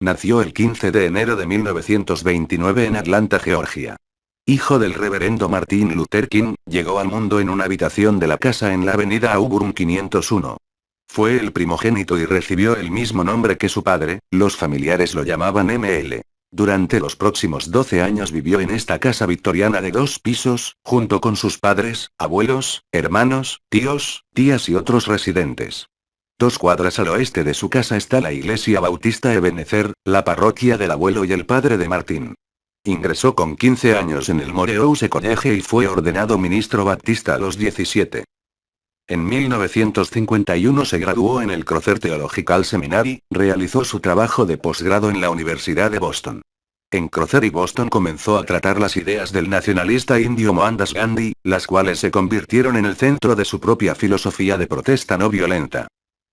Nació el 15 de enero de 1929 en Atlanta, Georgia. Hijo del reverendo Martin Luther King, llegó al mundo en una habitación de la casa en la avenida Auburn 501. Fue el primogénito y recibió el mismo nombre que su padre, los familiares lo llamaban ML. Durante los próximos 12 años vivió en esta casa victoriana de 2 pisos, junto con sus padres, abuelos, hermanos, tíos, tías y otros residentes. 2 cuadras al oeste de su casa está la iglesia bautista Ebenezer, la parroquia del abuelo y el padre de Martin. Ingresó con 15 años en el Morehouse College y fue ordenado ministro baptista a los 17. En 1951 se graduó en el Crother Theological Seminary, realizó su trabajo de posgrado en la Universidad de Boston. En Crother y Boston comenzó a tratar las ideas del nacionalista indio Mohandas Gandhi, las cuales se convirtieron en el centro de su propia filosofía de protesta no violenta.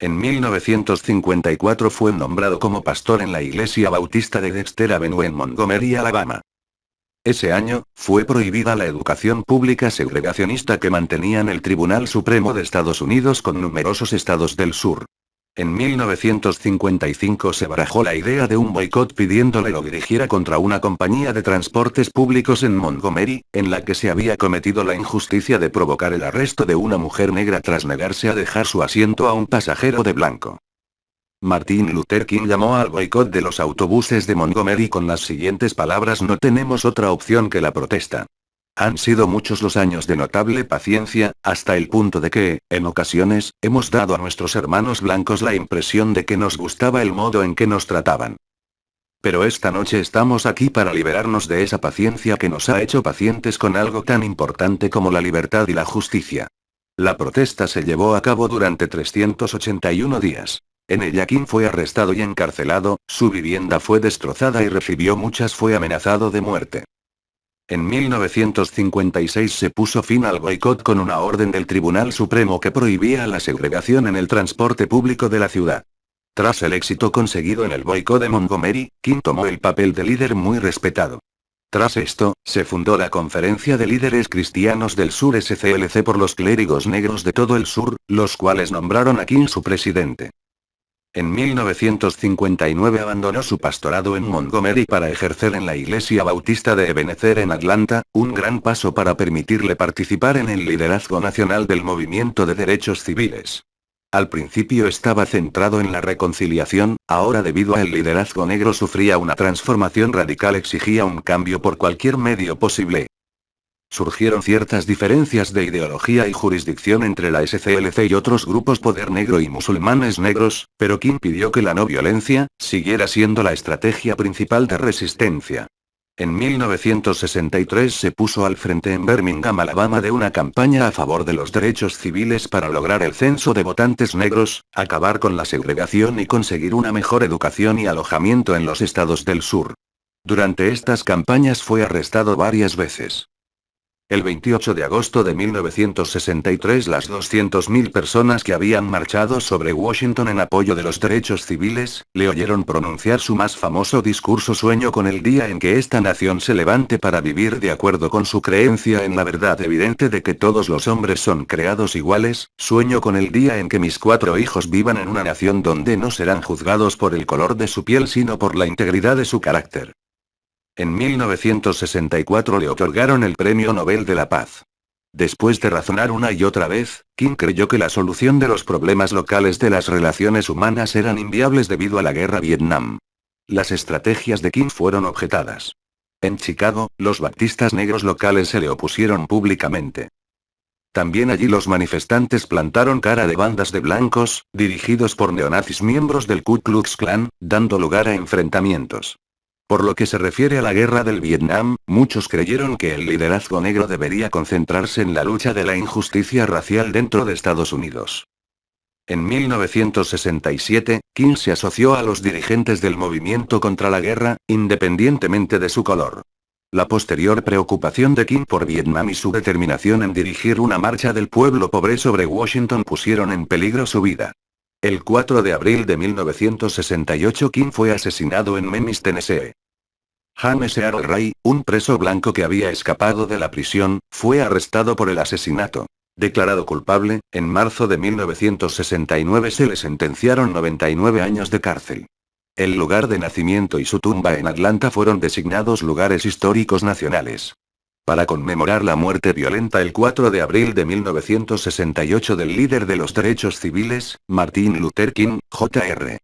En 1954 fue nombrado como pastor en la iglesia bautista de Dexter Avenue en Montgomery, Alabama. Ese año, fue prohibida la educación pública segregacionista que mantenían el Tribunal Supremo de Estados Unidos con numerosos estados del sur. En 1955 se barajó la idea de un boicot pidiéndole lo dirigiera contra una compañía de transportes públicos en Montgomery, en la que se había cometido la injusticia de provocar el arresto de una mujer negra tras negarse a dejar su asiento a un pasajero de blanco. Martin Luther King llamó al boicot de los autobuses de Montgomery con las siguientes palabras: no tenemos otra opción que la protesta. Han sido muchos los años de notable paciencia, hasta el punto de que, en ocasiones, hemos dado a nuestros hermanos blancos la impresión de que nos gustaba el modo en que nos trataban. Pero esta noche estamos aquí para liberarnos de esa paciencia que nos ha hecho pacientes con algo tan importante como la libertad y la justicia. La protesta se llevó a cabo durante 381 días. En ella King fue arrestado y encarcelado, su vivienda fue destrozada y recibió muchas, fue amenazado de muerte. En 1956 se puso fin al boicot con una orden del Tribunal Supremo que prohibía la segregación en el transporte público de la ciudad. Tras el éxito conseguido en el boicot de Montgomery, King tomó el papel de líder muy respetado. Tras esto, se fundó la Conferencia de Líderes Cristianos del Sur SCLC por los clérigos negros de todo el sur, los cuales nombraron a King su presidente. En 1959 abandonó su pastorado en Montgomery para ejercer en la iglesia bautista de Ebenezer en Atlanta, un gran paso para permitirle participar en el liderazgo nacional del movimiento de derechos civiles. Al principio estaba centrado en la reconciliación, ahora debido al liderazgo negro sufría una transformación radical, exigía un cambio por cualquier medio posible. Surgieron ciertas diferencias de ideología y jurisdicción entre la SCLC y otros grupos poder negro y musulmanes negros, pero King pidió que la no violencia siguiera siendo la estrategia principal de resistencia. En 1963 se puso al frente en Birmingham, Alabama, de una campaña a favor de los derechos civiles para lograr el censo de votantes negros, acabar con la segregación y conseguir una mejor educación y alojamiento en los estados del sur. Durante estas campañas fue arrestado varias veces. El 28 de agosto de 1963 las 200.000 personas que habían marchado sobre Washington en apoyo de los derechos civiles, le oyeron pronunciar su más famoso discurso: sueño con el día en que esta nación se levante para vivir de acuerdo con su creencia en la verdad evidente de que todos los hombres son creados iguales, sueño con el día en que mis 4 hijos vivan en una nación donde no serán juzgados por el color de su piel sino por la integridad de su carácter. En 1964 le otorgaron el Premio Nobel de la Paz. Después de razonar una y otra vez, King creyó que la solución de los problemas locales de las relaciones humanas eran inviables debido a la guerra Vietnam. Las estrategias de King fueron objetadas. En Chicago, los baptistas negros locales se le opusieron públicamente. También allí los manifestantes plantaron cara de bandas de blancos, dirigidos por neonazis miembros del Ku Klux Klan, dando lugar a enfrentamientos. Por lo que se refiere a la guerra del Vietnam, muchos creyeron que el liderazgo negro debería concentrarse en la lucha de la injusticia racial dentro de Estados Unidos. En 1967, King se asoció a los dirigentes del movimiento contra la guerra, independientemente de su color. La posterior preocupación de King por Vietnam y su determinación en dirigir una marcha del pueblo pobre sobre Washington pusieron en peligro su vida. El 4 de abril de 1968 King fue asesinado en Memphis, Tennessee. James Earl Ray, un preso blanco que había escapado de la prisión, fue arrestado por el asesinato. Declarado culpable, en marzo de 1969 se le sentenciaron 99 años de cárcel. El lugar de nacimiento y su tumba en Atlanta fueron designados lugares históricos nacionales. Para conmemorar la muerte violenta el 4 de abril de 1968 del líder de los derechos civiles, Martin Luther King, Jr.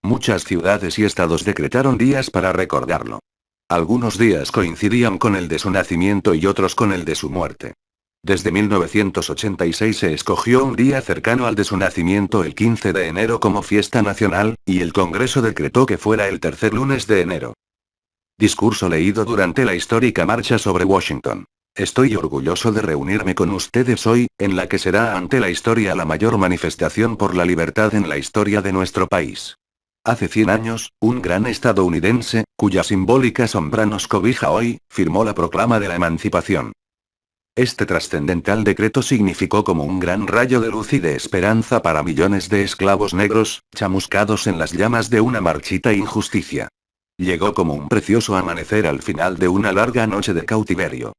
Muchas ciudades y estados decretaron días para recordarlo. Algunos días coincidían con el de su nacimiento y otros con el de su muerte. Desde 1986 se escogió un día cercano al de su nacimiento, el 15 de enero, como fiesta nacional, y el Congreso decretó que fuera el tercer lunes de enero. Discurso leído durante la histórica marcha sobre Washington. Estoy orgulloso de reunirme con ustedes hoy, en la que será ante la historia la mayor manifestación por la libertad en la historia de nuestro país. Hace 100 años, un gran estadounidense, cuya simbólica sombra nos cobija hoy, firmó la proclama de la emancipación. Este trascendental decreto significó como un gran rayo de luz y de esperanza para millones de esclavos negros, chamuscados en las llamas de una marchita injusticia. Llegó como un precioso amanecer al final de una larga noche de cautiverio.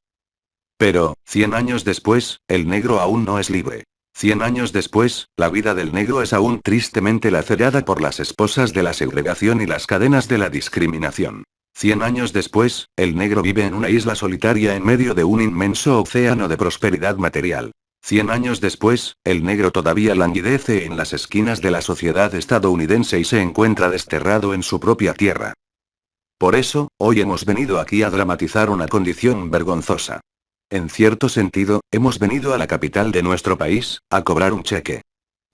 Pero, 100 años después, el negro aún no es libre. 100 años después, la vida del negro es aún tristemente lacerada por las esposas de la segregación y las cadenas de la discriminación. 100 años después, el negro vive en una isla solitaria en medio de un inmenso océano de prosperidad material. 100 años después, el negro todavía languidece en las esquinas de la sociedad estadounidense y se encuentra desterrado en su propia tierra. Por eso, hoy hemos venido aquí a dramatizar una condición vergonzosa. En cierto sentido, hemos venido a la capital de nuestro país, a cobrar un cheque.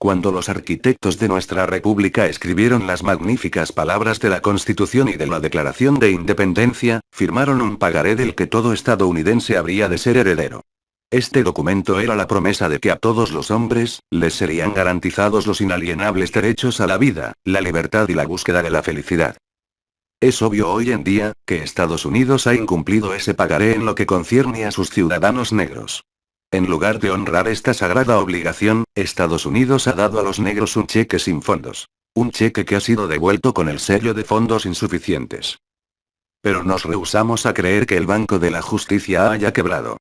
Cuando los arquitectos de nuestra república escribieron las magníficas palabras de la Constitución y de la Declaración de Independencia, firmaron un pagaré del que todo estadounidense habría de ser heredero. Este documento era la promesa de que a todos los hombres, les serían garantizados los inalienables derechos a la vida, la libertad y la búsqueda de la felicidad. Es obvio hoy en día, que Estados Unidos ha incumplido ese pagaré en lo que concierne a sus ciudadanos negros. En lugar de honrar esta sagrada obligación, Estados Unidos ha dado a los negros un cheque sin fondos. Un cheque que ha sido devuelto con el sello de fondos insuficientes. Pero nos rehusamos a creer que el Banco de la Justicia haya quebrado.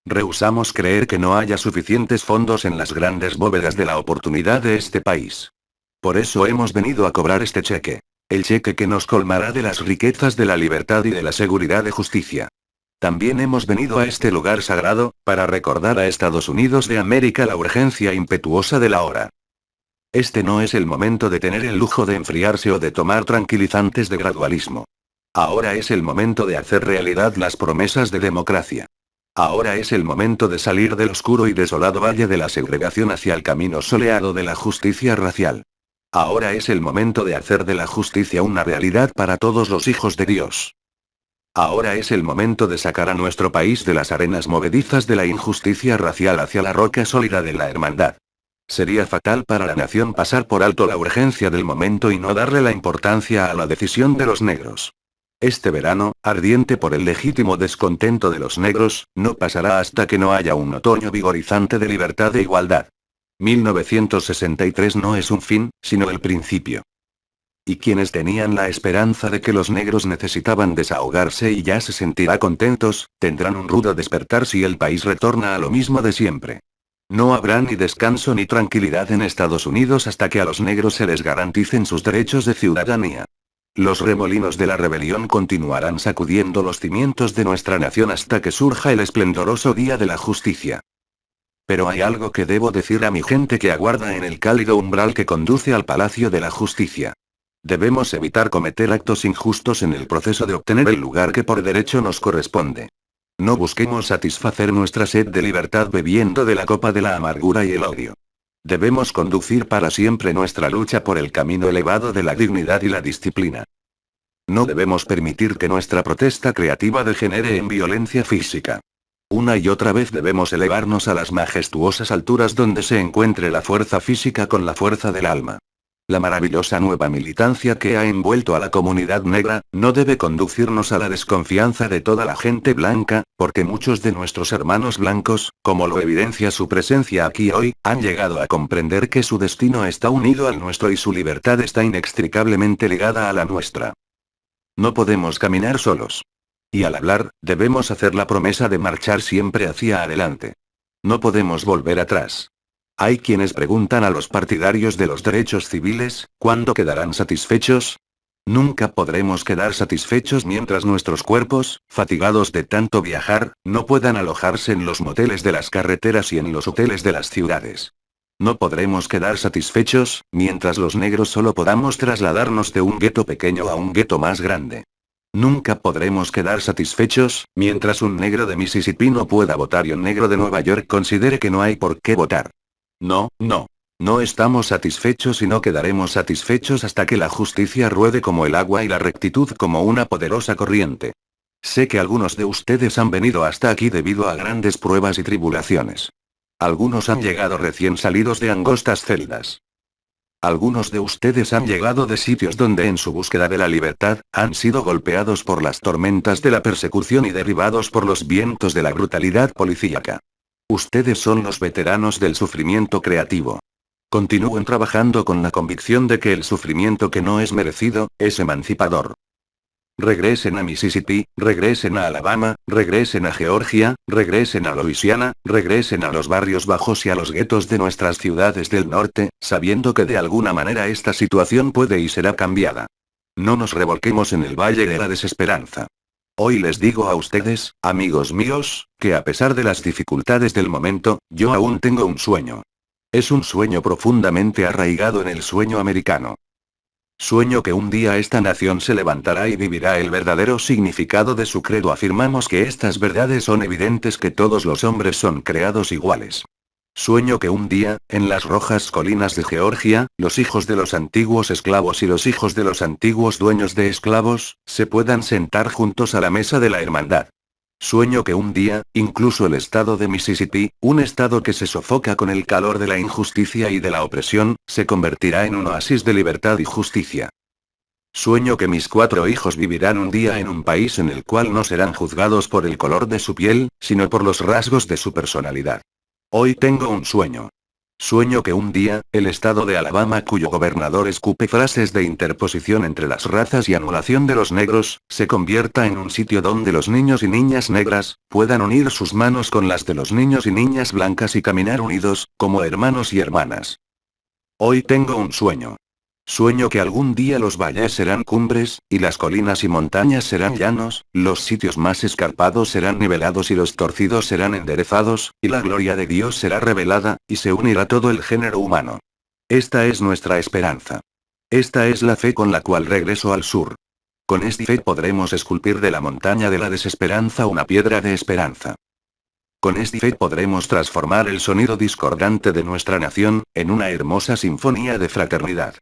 Rehusamos creer que no haya suficientes fondos en las grandes bóvedas de la oportunidad de este país. Por eso hemos venido a cobrar este cheque. El cheque que nos colmará de las riquezas de la libertad y de la seguridad de justicia. También hemos venido a este lugar sagrado, para recordar a Estados Unidos de América la urgencia impetuosa de la hora. Este no es el momento de tener el lujo de enfriarse o de tomar tranquilizantes de gradualismo. Ahora es el momento de hacer realidad las promesas de democracia. Ahora es el momento de salir del oscuro y desolado valle de la segregación hacia el camino soleado de la justicia racial. Ahora es el momento de hacer de la justicia una realidad para todos los hijos de Dios. Ahora es el momento de sacar a nuestro país de las arenas movedizas de la injusticia racial hacia la roca sólida de la hermandad. Sería fatal para la nación pasar por alto la urgencia del momento y no darle la importancia a la decisión de los negros. Este verano, ardiente por el legítimo descontento de los negros, no pasará hasta que no haya un otoño vigorizante de libertad e igualdad. 1963 no es un fin, sino el principio. Y quienes tenían la esperanza de que los negros necesitaban desahogarse y ya se sentirá contentos, tendrán un rudo despertar si el país retorna a lo mismo de siempre. No habrá ni descanso ni tranquilidad en Estados Unidos hasta que a los negros se les garanticen sus derechos de ciudadanía. Los remolinos de la rebelión continuarán sacudiendo los cimientos de nuestra nación hasta que surja el esplendoroso día de la justicia. Pero hay algo que debo decir a mi gente que aguarda en el cálido umbral que conduce al Palacio de la Justicia. Debemos evitar cometer actos injustos en el proceso de obtener el lugar que por derecho nos corresponde. No busquemos satisfacer nuestra sed de libertad bebiendo de la copa de la amargura y el odio. Debemos conducir para siempre nuestra lucha por el camino elevado de la dignidad y la disciplina. No debemos permitir que nuestra protesta creativa degenere en violencia física. Una y otra vez debemos elevarnos a las majestuosas alturas donde se encuentre la fuerza física con la fuerza del alma. La maravillosa nueva militancia que ha envuelto a la comunidad negra, no debe conducirnos a la desconfianza de toda la gente blanca, porque muchos de nuestros hermanos blancos, como lo evidencia su presencia aquí hoy, han llegado a comprender que su destino está unido al nuestro y su libertad está inextricablemente ligada a la nuestra. No podemos caminar solos. Y al hablar, debemos hacer la promesa de marchar siempre hacia adelante. No podemos volver atrás. Hay quienes preguntan a los partidarios de los derechos civiles, ¿cuándo quedarán satisfechos? Nunca podremos quedar satisfechos mientras nuestros cuerpos, fatigados de tanto viajar, no puedan alojarse en los moteles de las carreteras y en los hoteles de las ciudades. No podremos quedar satisfechos, mientras los negros solo podamos trasladarnos de un gueto pequeño a un gueto más grande. Nunca podremos quedar satisfechos, mientras un negro de Mississippi no pueda votar y un negro de Nueva York considere que no hay por qué votar. No, no. No estamos satisfechos y no quedaremos satisfechos hasta que la justicia ruede como el agua y la rectitud como una poderosa corriente. Sé que algunos de ustedes han venido hasta aquí debido a grandes pruebas y tribulaciones. Algunos han llegado recién salidos de angostas celdas. Algunos de ustedes han llegado de sitios donde en su búsqueda de la libertad, han sido golpeados por las tormentas de la persecución y derribados por los vientos de la brutalidad policíaca. Ustedes son los veteranos del sufrimiento creativo. Continúen trabajando con la convicción de que el sufrimiento que no es merecido, es emancipador. Regresen a Mississippi, regresen a Alabama, regresen a Georgia, regresen a Louisiana, regresen a los barrios bajos y a los guetos de nuestras ciudades del norte, sabiendo que de alguna manera esta situación puede y será cambiada. No nos revolquemos en el valle de la desesperanza. Hoy les digo a ustedes, amigos míos, que a pesar de las dificultades del momento, yo aún tengo un sueño. Es un sueño profundamente arraigado en el sueño americano. Sueño que un día esta nación se levantará y vivirá el verdadero significado de su credo. Afirmamos que estas verdades son evidentes, que todos los hombres son creados iguales. Sueño que un día, en las rojas colinas de Georgia, los hijos de los antiguos esclavos y los hijos de los antiguos dueños de esclavos, se puedan sentar juntos a la mesa de la hermandad. Sueño que un día, incluso el estado de Mississippi, un estado que se sofoca con el calor de la injusticia y de la opresión, se convertirá en un oasis de libertad y justicia. Sueño que mis 4 hijos vivirán un día en un país en el cual no serán juzgados por el color de su piel, sino por los rasgos de su personalidad. Hoy tengo un sueño. Sueño que un día, el estado de Alabama, cuyo gobernador escupe frases de interposición entre las razas y anulación de los negros, se convierta en un sitio donde los niños y niñas negras, puedan unir sus manos con las de los niños y niñas blancas y caminar unidos, como hermanos y hermanas. Hoy tengo un sueño. Sueño que algún día los valles serán cumbres, y las colinas y montañas serán llanos, los sitios más escarpados serán nivelados y los torcidos serán enderezados, y la gloria de Dios será revelada, y se unirá todo el género humano. Esta es nuestra esperanza. Esta es la fe con la cual regreso al sur. Con esta fe podremos esculpir de la montaña de la desesperanza una piedra de esperanza. Con esta fe podremos transformar el sonido discordante de nuestra nación, en una hermosa sinfonía de fraternidad.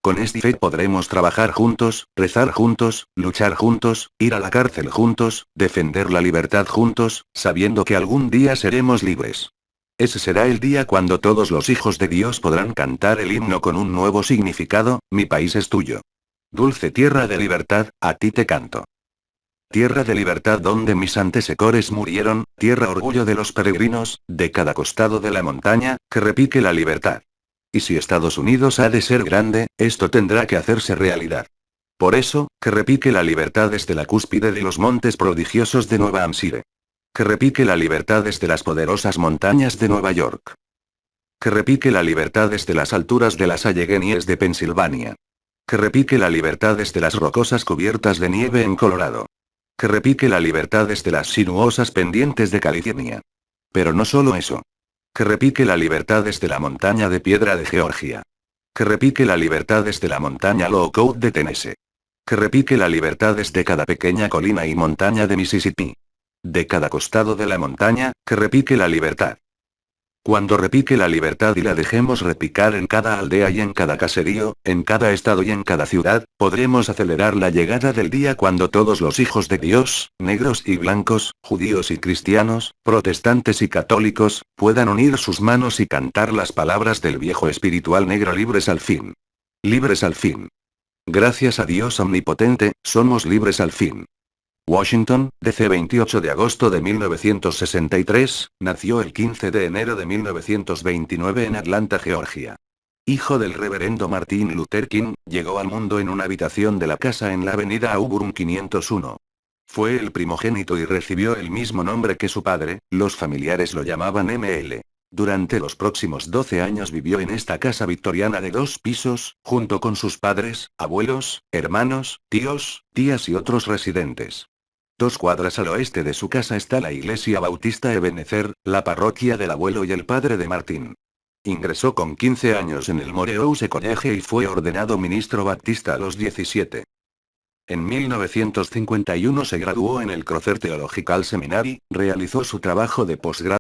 Con esta fe podremos trabajar juntos, rezar juntos, luchar juntos, ir a la cárcel juntos, defender la libertad juntos, sabiendo que algún día seremos libres. Ese será el día cuando todos los hijos de Dios podrán cantar el himno con un nuevo significado: mi país es tuyo. Dulce tierra de libertad, a ti te canto. Tierra de libertad donde mis antecesores murieron, tierra orgullo de los peregrinos, de cada costado de la montaña, que repique la libertad. Y si Estados Unidos ha de ser grande, esto tendrá que hacerse realidad. Por eso, que repique la libertad desde la cúspide de los montes prodigiosos de Nueva Hampshire. Que repique la libertad desde las poderosas montañas de Nueva York. Que repique la libertad desde las alturas de las Alleghenies de Pensilvania. Que repique la libertad desde las rocosas cubiertas de nieve en Colorado. Que repique la libertad desde las sinuosas pendientes de California. Pero no solo eso. Que repique la libertad desde la montaña de piedra de Georgia. Que repique la libertad desde la montaña Lookout de Tennessee. Que repique la libertad desde cada pequeña colina y montaña de Mississippi. De cada costado de la montaña, que repique la libertad. Cuando repique la libertad y la dejemos repicar en cada aldea y en cada caserío, en cada estado y en cada ciudad, podremos acelerar la llegada del día cuando todos los hijos de Dios, negros y blancos, judíos y cristianos, protestantes y católicos, puedan unir sus manos y cantar las palabras del viejo espiritual negro: libres al fin. Libres al fin. Gracias a Dios omnipotente, somos libres al fin. Washington, D.C. 28 de agosto de 1963, nació el 15 de enero de 1929 en Atlanta, Georgia. Hijo del reverendo Martin Luther King, llegó al mundo en una habitación de la casa en la avenida Auburn 501. Fue el primogénito y recibió el mismo nombre que su padre, los familiares lo llamaban ML. Durante los próximos 12 años vivió en esta casa victoriana de 2 pisos, junto con sus padres, abuelos, hermanos, tíos, tías y otros residentes. 2 cuadras al oeste de su casa está la iglesia Bautista Ebenezer, la parroquia del abuelo y el padre de Martín. Ingresó con 15 años en el Morehouse College y fue ordenado ministro baptista a los 17. En 1951 se graduó en el Crother Theological Seminary, realizó su trabajo de posgrado